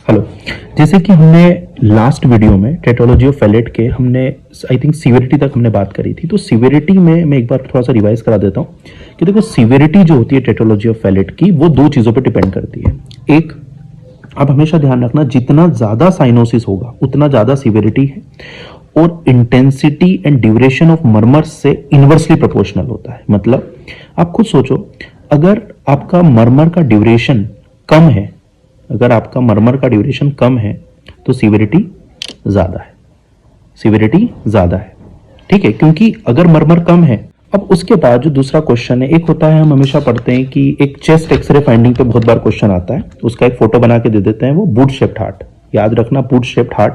Hello. जैसे कि हमने लास्ट वीडियो में टेटोलॉजी ऑफ फैलेट के हमने आई थिंक सीवियरिटी तक हमने बात करी थी। तो सीवियरिटी में मैं एक बार थोड़ा सा रिवाइज करा देता हूँ कि देखो सीवियरिटी जो होती है टेटोलॉजी ऑफ फैलेट की वो दो चीज़ों पर डिपेंड करती है। एक, आप हमेशा ध्यान रखना जितना ज़्यादा साइनोसिस होगा उतना ज़्यादा सीवियरिटी है, और intensity and duration of murmurs से इनवर्सली प्रोपोर्शनल होता है। मतलब आप खुद सोचो, अगर आपका मर्मर का ड्यूरेशन कम है, अगर आपका मर्मर का ड्यूरेशन कम है तो सीवियरिटी ज़्यादा है, सीवियरिटी ज़्यादा है। ठीक है, क्योंकि अगर मर्मर कम है। अब उसके बाद जो दूसरा क्वेश्चन है, एक होता है हम हमेशा पढ़ते हैं कि एक चेस्ट एक्सरे फाइंडिंग पे बहुत बार क्वेश्चन आता है, उसका एक फोटो बना के दे देते हैं, वो बूट शेप्ड हार्ट। याद रखना, बूट शेप्ड हार्ट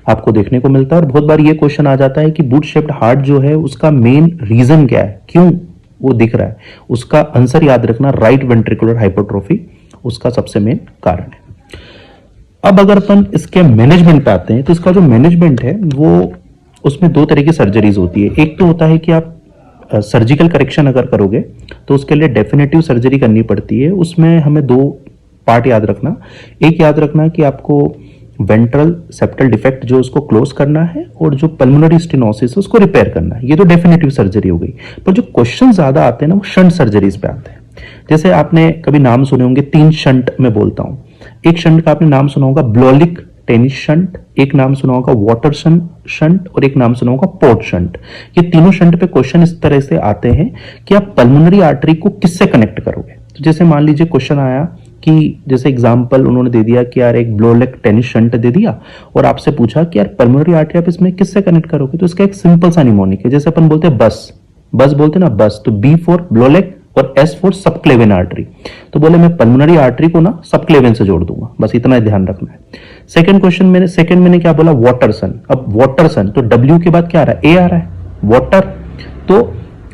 आपको देखने को मिलता है। और बहुत बार ये क्वेश्चन आ जाता है कि बूट शेप्ड हार्ट जो है उसका मेन रीजन क्या है, क्यों वो दिख रहा है। उसका आंसर याद रखना, राइट वेंट्रिकुलर हाइपरट्रोफी उसका सबसे मेन कारण है। अब अगर अपन इसके मैनेजमेंट पे आते हैं तो इसका जो मैनेजमेंट है वो, उसमें दो तरह की सर्जरीज होती है। एक तो होता है कि आप सर्जिकल करेक्शन अगर करोगे तो उसके लिए डेफिनेटिव सर्जरी करनी पड़ती है। उसमें हमें दो पार्ट याद रखना। एक याद रखना कि आपको वेंट्रल सेप्टल डिफेक्ट जो उसको क्लोज करना है, और जो पल्मोनरी स्टेनोसिस है उसको रिपेयर करना है। ये तो डेफिनेटिव सर्जरी हो गई। पर जो क्वेश्चन ज्यादा आते हैं ना वो शंट सर्जरीज पे आते हैं। जैसे आपने कभी नाम सुने होंगे, 3 शंट में बोलता हूं। एक शंट का आपने नाम सुना होगा ब्लोलिक टेनिस शंट, एक नाम सुना होगा वाटरसन शंट, और एक नाम सुना होगा पोर्ट शंट। ये तीनों शंट पे क्वेश्चन इस तरह से आते हैं कि आप पल्मोनरी आर्टरी को किससे कनेक्ट करोगे। तो जैसे मान लीजिए क्वेश्चन आया कि जैसे एग्जांपल उन्होंने दे दिया कि यार एक ब्लोलिक टेनिस शंट दे दिया, और आपसे पूछा कि यार पल्मोनरी आर्टरी आप इसमें किससे कनेक्ट करोगे। तो इसका एक सिंपल सा निमोनिक है, जैसे अपन बोलते हैं बस, बस बोलते ना बस, तो बी फॉर ब्लोलिक और एस फॉर सबक्लेविन आर्टरी। तो बोले मैं पल्मोनरी आर्टरी को ना सबक्लेविन से जोड़ दूंगा, बस इतना ध्यान रखना है। सेकंड क्वेश्चन मैंने क्या बोला, वाटरसन। अब वाटरसन तो डब्ल्यू के बाद क्या आ रहा है, ए आ रहा है, वाटर। तो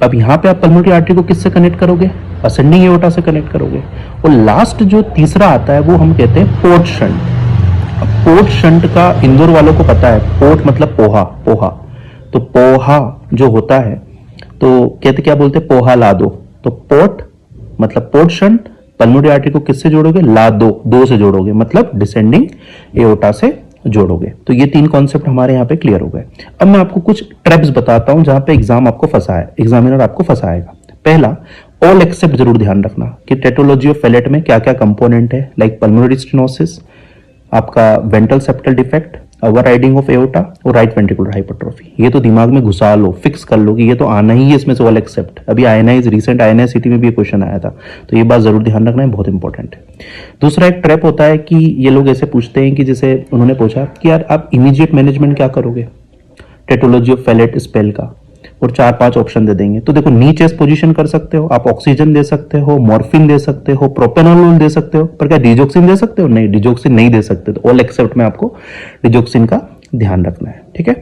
अब यहां पे आप पल्मोनरी आर्टरी को किससे कनेक्ट करोगे, असेंडिंग एओर्टा से कनेक्ट करोगे। और लास्ट जो तीसरा आता है वो हम कहते हैं पोर्ट शंट। अब पोर्ट शंट का इंदौर वालों को पता है, पोर्ट मतलब पोहा, पोहा। तो पोहा जो होता है तो कहते क्या बोलते हैं, पोहा ला दो। तो पोर्ट मतलब पोर्ट शंट, पल्मोनरी आर्टरी को किससे जोड़ोगे, ला दो, दो से जोड़ोगे, मतलब डिसेंडिंग एओर्टा से जोड़ोगे। तो ये 3 कॉन्सेप्ट हमारे यहाँ पे क्लियर हो गए। अब मैं आपको कुछ ट्रैप्स बताता हूं जहां पे एग्जामिनर आपको फंसाएगा। पहला, ऑल एक्सेप्ट जरूर ध्यान रखना कि टेटोलॉजी ऑफ फैलेट में क्या क्या कंपोनेंट है, लाइक पल्मोनरी स्टेनोसिस, आपका ventral septal defect, over riding of aorta और राइट वेंट्रिकुलर हाइपरट्रोफी। ये तो दिमाग में घुसा लो, फिक्स कर लो कि ये तो आना ही है इसमें से ऑल एक्सेप्ट। अभी आईएनआईज रिसेंट आईएनआईसीटी में भी क्वेश्चन आया था, तो ये बात जरूर ध्यान रखना है, बहुत इंपॉर्टेंट है। दूसरा एक ट्रैप होता है कि ये लोग ऐसे पूछते हैं कि जैसे उन्होंने पूछा कि यार आप इमीडिएट मैनेजमेंट क्या करोगे टेटोलॉजी ऑफ फैलेट स्पेल का, और 4-5 ऑप्शन दे देंगे। तो देखो, नी चेस्ट पोजीशन कर सकते हो आप, ऑक्सीजन दे सकते हो, मॉर्फिन दे सकते हो, प्रोपेनोलोल दे सकते हो, पर क्या डिजोक्सिन दे सकते हो, नहीं, डिजोक्सिन नहीं दे सकते। तो ऑल एक्सेप्ट में आपको डिजोक्सिन का ध्यान रखना है। ठीक है,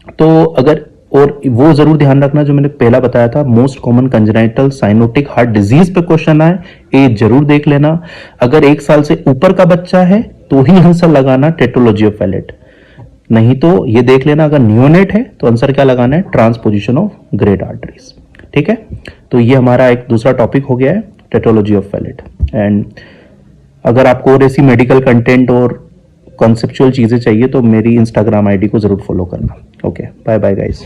तो अगर, और वो जरूर ध्यान रखना जो मैंने पहला बताया था, most common congenital cyanotic heart disease पे क्वेश्चन आए, ये जरूर देख लेना। अगर 1 साल से ऊपर का बच्चा है तो ही आंसर लगाना टेटोलॉजी ऑफ फैलेट, नहीं तो ये देख लेना अगर नियोनेट है तो आंसर क्या लगाना है, ट्रांसपोजिशन ऑफ ग्रेट आर्टरीज। ठीक है, तो ये हमारा एक दूसरा टॉपिक हो गया है टेटोलॉजी ऑफ फैलेट। एंड अगर आपको और ऐसी मेडिकल कंटेंट और कॉन्सेप्चुअल चीजें चाहिए तो मेरी इंस्टाग्राम आईडी को जरूर फॉलो करना। Okay, bye bye guys.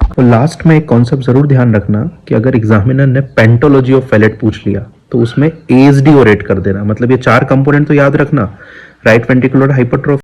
और लास्ट में एक कॉन्सेप्ट जरूर ध्यान रखना कि अगर एग्जामिनर ने पेंटोलॉजी ऑफ फैलेट पूछ लिया तो उसमें एएसडी और रेट कर देना। मतलब ये 4 कंपोनेंट तो याद रखना, राइट वेंट्रिकुलर हाइपरट्रोफी,